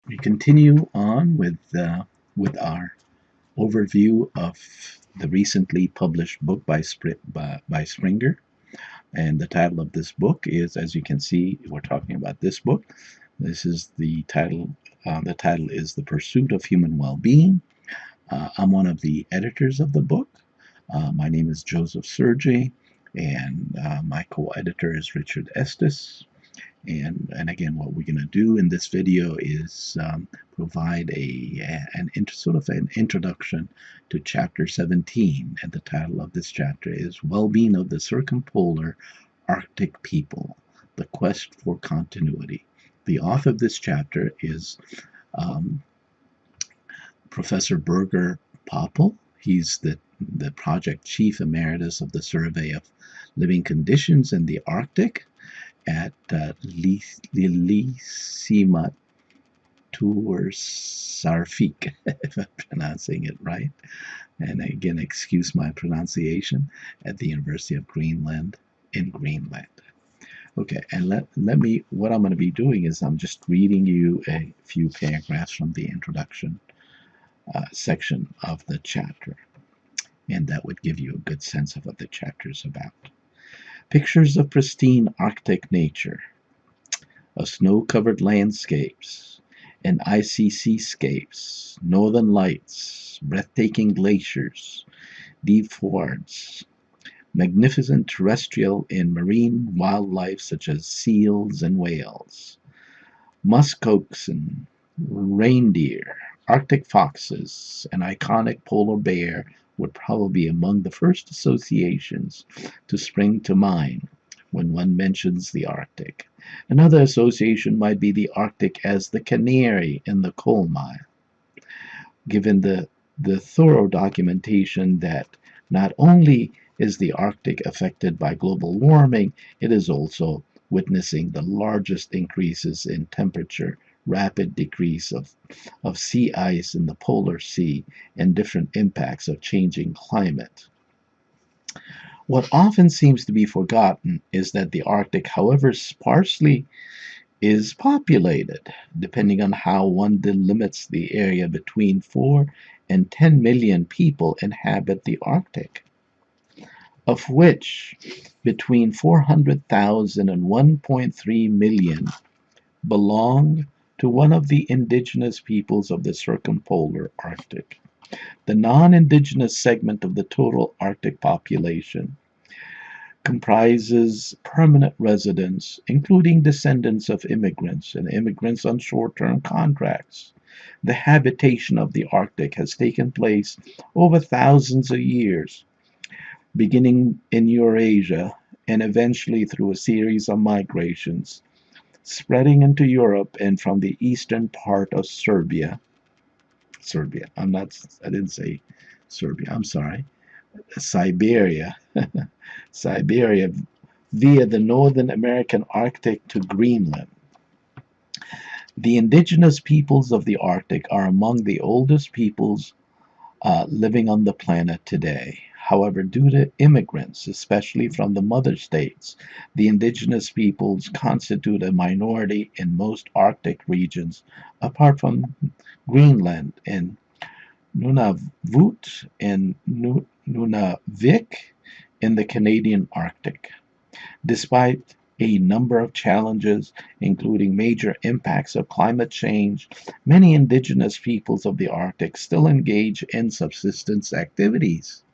We continue on with our overview of the recently published book by Springer. And the title of this book is, as you can see, we're talking about this book. This is the title. The title is The Pursuit of Human Well-Being. I'm one of the editors of the book. My name is Joseph Sergi, and my co-editor is Richard Estes. And again, what we're going to do in this video is provide sort of an introduction to chapter 17, and the title of this chapter is Well-Being of the Circumpolar Arctic People, The Quest for Continuity. The author of this chapter is Professor Birger Poppel. He's the project chief emeritus of the Survey of Living Conditions in the Arctic at Lillisimat Tursarfik, if I'm pronouncing it right. And again, excuse my pronunciation, at the University of Greenland in Greenland. Okay, and what I'm going to be doing is I'm just reading you a few paragraphs from the introduction section of the chapter, and that would give you a good sense of what the chapter is about. Pictures of pristine Arctic nature, of snow-covered landscapes and icy seascapes, northern lights, breathtaking glaciers, deep fjords, magnificent terrestrial and marine wildlife such as seals and whales, muskoxen, reindeer, Arctic foxes, an iconic polar bear would probably be among the first associations to spring to mind when one mentions the Arctic. Another association might be the Arctic as the canary in the coal mine, given the thorough documentation that not only is the Arctic affected by global warming, it is also witnessing the largest increases in temperature, rapid decrease of sea ice in the polar sea, and different impacts of changing climate. What often seems to be forgotten is that the Arctic, however sparsely, is populated, depending on how one delimits the area. Between 4 and 10 million people inhabit the Arctic, of which between 400,000 and 1.3 million belong to one of the indigenous peoples of the circumpolar Arctic. The non-indigenous segment of the total Arctic population comprises permanent residents, including descendants of immigrants and immigrants on short-term contracts. The habitation of the Arctic has taken place over thousands of years, beginning in Eurasia and eventually through a series of migrations, spreading into Europe and from the eastern part of Serbia. I didn't say Serbia, I'm sorry. Siberia. Siberia via the Northern American Arctic to Greenland. The indigenous peoples of the Arctic are among the oldest peoples living on the planet today. However, due to immigrants, especially from the mother states, the indigenous peoples constitute a minority in most Arctic regions, apart from Greenland and Nunavut and Nunavik in the Canadian Arctic. Despite a number of challenges, including major impacts of climate change, many indigenous peoples of the Arctic still engage in subsistence activities.